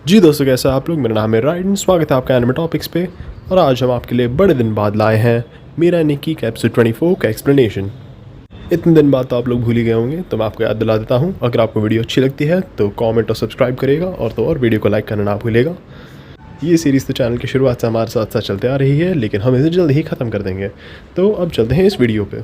जी दोस्तों, कैसे हैं आप लोग। मेरा नाम है राइडन, स्वागत है आपका एनिमे टॉपिक्स पे। और आज हम आपके लिए बड़े दिन बाद लाए हैं मेरा निकी का एपिसोड 24 का एक्सप्लेनेशन। इतने दिन बाद तो आप लोग भूल ही गए होंगे, तो मैं आपको याद दिला देता हूँ। अगर आपको वीडियो अच्छी लगती है तो कमेंट और सब्सक्राइब करेगा, और तो और वीडियो को लाइक करना ना भूलेगा। ये सीरीज़ तो चैनल की शुरुआत से हमारे साथ साथ चलते आ रही है, लेकिन हम इसे जल्द ही ख़त्म कर देंगे। तो अब चलते हैं इस वीडियो पे।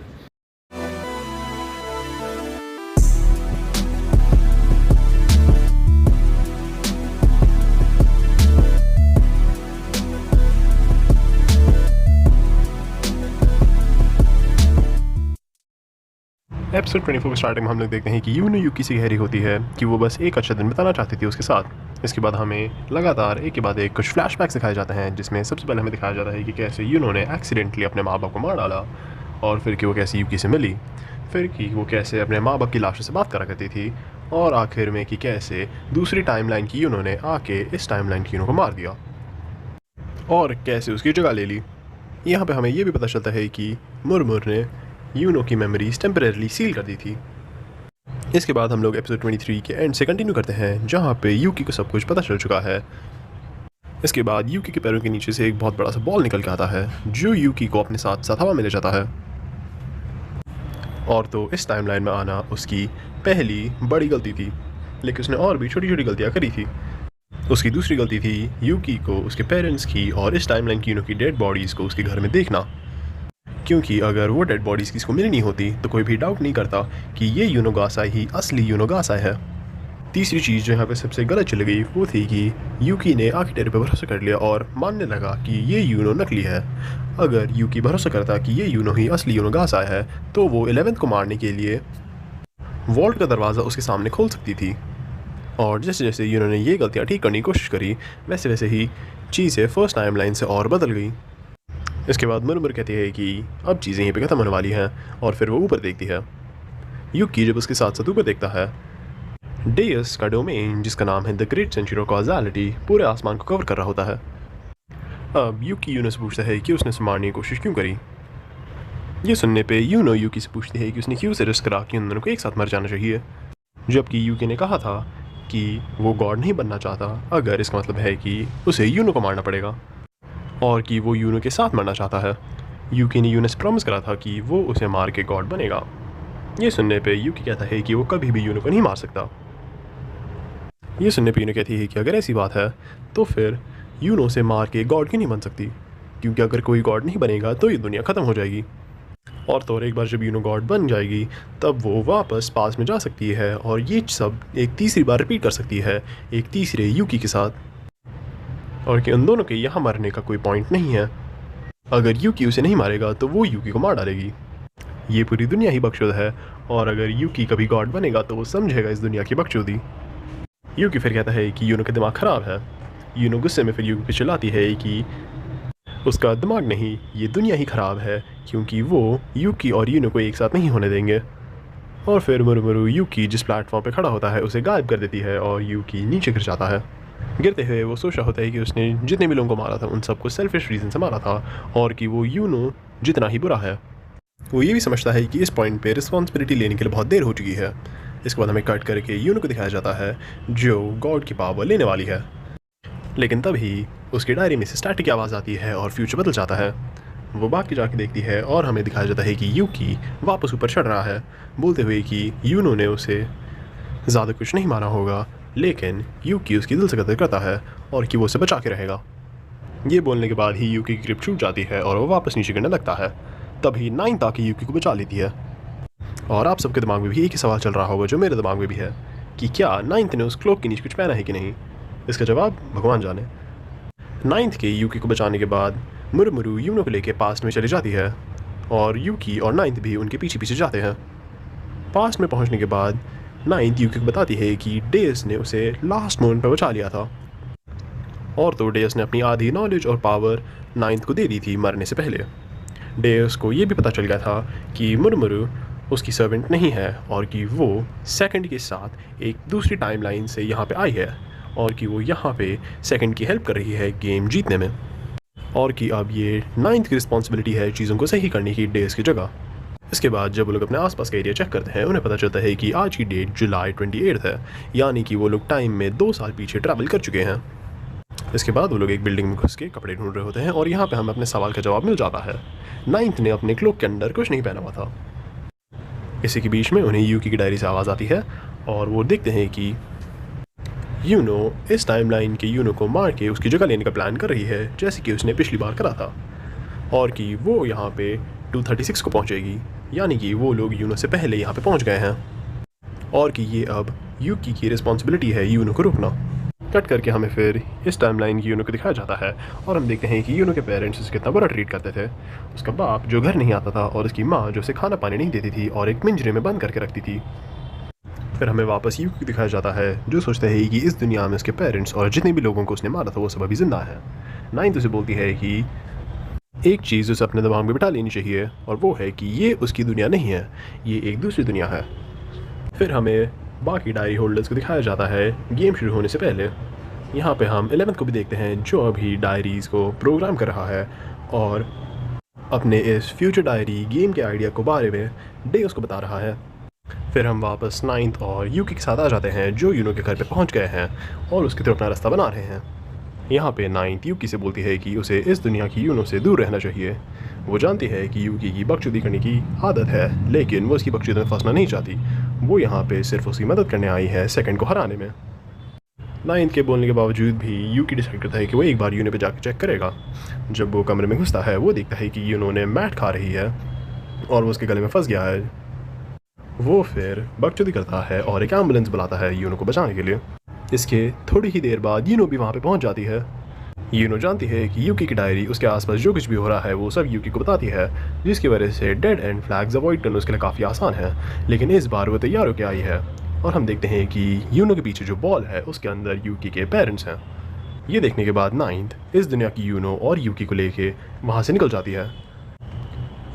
एपिसोड 24 की स्टार्टिंग में हम लोग देखते हैं कि यूनो यूकी से गहरी होती है कि वो बस एक अच्छा दिन बिताना चाहती थी उसके साथ। इसके बाद हमें लगातार एक के बाद एक कुछ फ्लैशबैक्स दिखाए जाते हैं, जिसमें सबसे पहले हमें दिखाया जाता है कि कैसे यूनो ने एक्सीडेंटली अपने माँ बाप को मार डाला, और फिर कि वो कैसे यूकी से मिली, फिर कि वो कैसे अपने माँ बाप की लाशों से बात करा करती थी, और आखिर में कि कैसे दूसरी टाइमलाइन की यूनो ने आके इस टाइमलाइन की यूनो को मार दिया और कैसे उसकी जगह ले ली। यहाँ पे हमें ये भी पता चलता है कि मुरमुर ने यूनो की मेमोरीज टेम्परेरली सील कर दी थी। इसके बाद हम लोग एपिसोड 23 के एंड से कंटिन्यू करते हैं, जहाँ पे यूकी को सब कुछ पता चल चुका है। इसके बाद यूकी के पैरों के नीचे से एक बहुत बड़ा सा बॉल निकल के आता है, जो यूकी को अपने साथ साथ हवा में ले जाता है। और तो इस टाइमलाइन में आना उसकी पहली बड़ी गलती थी, लेकिन उसने और भी छोटी छोटी गलतियाँ करी थी। उसकी दूसरी गलती थी यूकी को उसके पेरेंट्स की और इस टाइमलाइन की यूनो की डेड बॉडीज़ को उसके घर में देखना, क्योंकि अगर वो डेड बॉडीज़ किसी को मिलनी होती तो कोई भी डाउट नहीं करता कि ये यूनोगासाई ही असली यूनोगासाई है। तीसरी चीज़ जो यहाँ पे सबसे गलत चली गई वो थी कि यूकी ने आर्किटेक्ट पर भरोसा कर लिया और मानने लगा कि ये यूनो नकली है। अगर यूकी भरोसा करता कि ये यूनो ही असली यूनोगासाई है तो वो 11th को मारने के लिए वॉल्ट का दरवाज़ा उसके सामने खोल सकती थी। और जैसे जैसे यूनो ने ये गलतियाँ ठीक करने की कोशिश करी, वैसे वैसे ही चीज़ें फर्स्ट टाइमलाइन से और बदल गई। इसके बाद मुरमुर कहती है कि अब चीज़ें यहीं पे ख़त्म होने वाली हैं, और फिर वो ऊपर देखती है। यूकी जब उसके साथ साथ ऊपर देखता है, डेयस का डोमेन जिसका नाम है the great century of causality पूरे आसमान को कवर कर रहा होता है। अब यूकी यूनो से पूछता है कि उसने उसे मारने की कोशिश क्यों करी। ये सुनने पे यूनो यूकी से पूछती है कि उसने क्यों से रिस्क करा कि उन दोनों को एक साथ मर जाना चाहिए, जबकि यूकी ने कहा था कि वो गॉड नहीं बनना चाहता। अगर इसका मतलब है कि उसे यूनो को मारना पड़ेगा, और कि वो यूनो के साथ मरना चाहता है। यूकी ने यूनो से प्रॉमिस करा था कि वो उसे मार के गॉड बनेगा। ये सुनने पे यूकी कहता है कि वो कभी भी यूनो को नहीं मार सकता। ये सुनने पे यूनो कहती है कि अगर ऐसी बात है तो फिर यूनो से मार के गॉड क्यों नहीं बन सकती, क्योंकि अगर कोई गॉड नहीं बनेगा तो ये दुनिया ख़त्म हो जाएगी। और तो और एक बार जब यूनो गॉड बन जाएगी तब वो वापस पास में जा सकती है और ये सब एक तीसरी बार रिपीट कर सकती है एक तीसरे यूकी के साथ, और कि उन दोनों के यहाँ मरने का कोई पॉइंट नहीं है। अगर यूकी उसे नहीं मारेगा तो वो यूकी को मार डालेगी। ये पूरी दुनिया ही बकचोद है, और अगर यूकी कभी गॉड बनेगा तो वो समझेगा इस दुनिया की बकचोदी। यूकी फिर कहता है कि यूनो का दिमाग ख़राब है। यूनो गुस्से में फिर यूकी पे चिल्लाती है कि उसका दिमाग नहीं, ये दुनिया ही ख़राब है, क्योंकि वो यूकी और यूनो को एक साथ नहीं होने देंगे। और फिर मुरमुरु यूकी जिस प्लेटफॉर्म पे खड़ा होता है उसे गायब कर देती है, और यूकी नीचे गिर जाता है। गिरते हुए वो सोच रहा होता है कि उसने जितने भी लोगों को मारा था उन सबको सेल्फिश रीज़न से मारा था, और कि वो यूनो जितना ही बुरा है। वो ये भी समझता है कि इस पॉइंट पे रिस्पॉन्सिबिलिटी लेने के लिए बहुत देर हो चुकी है। इसके बाद हमें कट करके यूनो को दिखाया जाता है जो गॉड की पावर लेने वाली है, लेकिन तभी उसकी डायरी में से स्टैटिक की आवाज़ आती है और फ्यूचर बदल जाता है। वो बाकी जाके देखती है और हमें दिखाया जाता है कि यूकी वापस ऊपर चढ़ रहा है, बोलते हुए कि यूनो ने उसे ज़्यादा कुछ नहीं मारा होगा, लेकिन यूकी उसकी दिल से कदर करता है और कि वो उसे बचा के रहेगा। ये बोलने के बाद ही यूकी की ग्रिप छूट जाती है और वो वापस नीचे गिरने लगता है। तभी नाइन्थ आके यूकी को बचा लेती है। और आप सबके दिमाग में भी एक ही सवाल चल रहा होगा जो मेरे दिमाग में भी है, कि क्या नाइन्थ ने उस क्लोक के नीचे कुछ पहना है कि नहीं। इसका जवाब भगवान जाने। नाइन्थ के यूकी को बचाने के बाद मुरमुरु यूनो को लेके पास्ट में चली जाती है, और यूकी और नाइन्थ भी उनके पीछे पीछे जाते हैं। पास्ट में पहुंचने के बाद नाइन्थ यूकी को बताती है कि डेयस ने उसे लास्ट मोमेंट पर बचा लिया था, और तो डेयस ने अपनी आधी नॉलेज और पावर नाइन्थ को दे दी थी मरने से पहले। डेयस को ये भी पता चल गया था कि मुरमुरु उसकी सर्वेंट नहीं है, और कि वो सेकंड के साथ एक दूसरी टाइमलाइन से यहाँ पे आई है, और कि वो यहाँ पे सेकंड की हेल्प कर रही है गेम जीतने में, और कि अब ये नाइन्थ की रिस्पॉन्सिबिलिटी है चीज़ों को सही करने की डेयस की जगह। इसके बाद जब वो लोग अपने आसपास का एरिया चेक करते हैं, उन्हें पता चलता है कि आज की डेट जुलाई 28 है, यानी कि वो लोग टाइम में 2 साल पीछे ट्रैवल कर चुके हैं। इसके बाद वो लोग एक बिल्डिंग में घुस के कपड़े ढूंढ रहे होते हैं और यहाँ पे हमें अपने सवाल का जवाब मिल जाता है। नाइन्थ ने अपने क्लोक के अंदर कुछ नहीं पहना हुआ था। इसी के बीच में उन्हें यूकी की डायरी से आवाज़ आती है और वो देखते हैं कि यूनो इस टाइमलाइन के यूनो को मार के उसकी जगह लेने का प्लान कर रही है, जैसे कि उसने पिछली बार करा था, और कि वो यहाँ पे 236 को पहुँचेगी, यानी कि वो लोग यूनो से पहले यहाँ पे पहुँच गए हैं, और कि ये अब यूकी की रिस्पॉन्सिबिलिटी है यूनो को रोकना। कट करके हमें फिर इस टाइमलाइन की यूनो को दिखाया जाता है और हम देखते हैं कि यूनो के पेरेंट्स उसे कितना बुरा ट्रीट करते थे। उसका बाप जो घर नहीं आता था और उसकी माँ जो उसे खाना पानी नहीं देती थी और एक पिंजरे में बंद करके रखती थी। फिर हमें वापस यूकी को दिखाया जाता है जो सोचता है कि इस दुनिया में उसके पेरेंट्स और जितने भी लोगों को उसने मारा था वो सब अभी जिंदा है। नाइन्थ उसे बोलती है कि एक चीज़ उसे अपने दिमाग में बिठा लेनी चाहिए और वो है कि ये उसकी दुनिया नहीं है, ये एक दूसरी दुनिया है। फिर हमें बाकी डायरी होल्डर्स को दिखाया जाता है गेम शुरू होने से पहले। यहाँ पे हम 11th को भी देखते हैं जो अभी डायरीज़ को प्रोग्राम कर रहा है और अपने इस फ्यूचर डायरी गेम के आइडिया को बारे में डे उसको बता रहा है। फिर हम वापस 9th और यूकी के साथ आ जाते हैं जो यूनो के घर पे पहुँच गए हैं और उसकी तरफ अपना रास्ता बना रहे हैं। यहाँ पे 9th यूकी से बोलती है कि उसे इस दुनिया की यूनो से दूर रहना चाहिए। वो जानती है कि यूकी की बकचोदी करने की आदत है, लेकिन वो उसकी बकचोदी में फंसना नहीं चाहती। वो यहाँ पे सिर्फ उसकी मदद करने आई है सेकंड को हराने में। 9th के बोलने के बावजूद भी यूकी डिसाइड करता है कि वो एक बार यूनो पे जाकर चेक करेगा। जब वो कमरे में घुसता है वो देखता है कि यूनो ने मैट खा रही है और वो उसके गले में फंस गया है। वो फिर बकचोदी करता है और एक एम्बुलेंस बुलाता है यूनो को बचाने के लिए। इसके थोड़ी ही देर बाद यूनो भी वहाँ पे पहुँच जाती है। यूनो जानती है कि यूकी की डायरी उसके आसपास जो कुछ भी हो रहा है वो सब यूकी को बताती है, जिसकी वजह से डेड एंड फ्लैग्स अवॉइड करना उसके लिए काफ़ी आसान है। लेकिन इस बार वो तैयार होकर आई है और हम देखते हैं कि यूनो के पीछे जो बॉल है उसके अंदर यूकी के पेरेंट्स हैं। ये देखने के बाद 9th इस दुनिया की यूनो और यूकी को लेके वहाँ से निकल जाती है।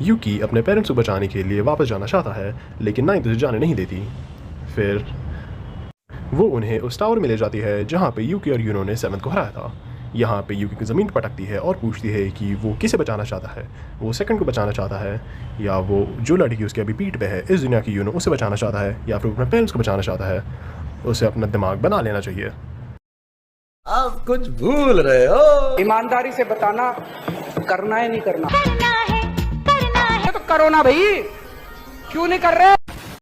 यूकी अपने पेरेंट्स को बचाने के लिए वापस जाना चाहता है, लेकिन 9th उसे जाने नहीं देती। फिर वो उन्हें उस टावर में ले जाती है जहाँ पे यूकी और यूनो ने 7th को हराया था। यहाँ पे यूकी की ज़मीन पर पटकती है और पूछती है कि वो किसे बचाना चाहता है, वो सेकंड को बचाना चाहता है या वो जो लड़की उसके अभी पीठ पे है इस दुनिया की यूनो उसे बचाना चाहता है या फिर अपने पेरेंट्स को बचाना चाहता है। उसे अपना दिमाग बना लेना चाहिए। आप कुछ भूल रहे हो। ईमानदारी से बताना, करना है नहीं करना, करना है तो करो ना भाई, क्यों नहीं कर रहे।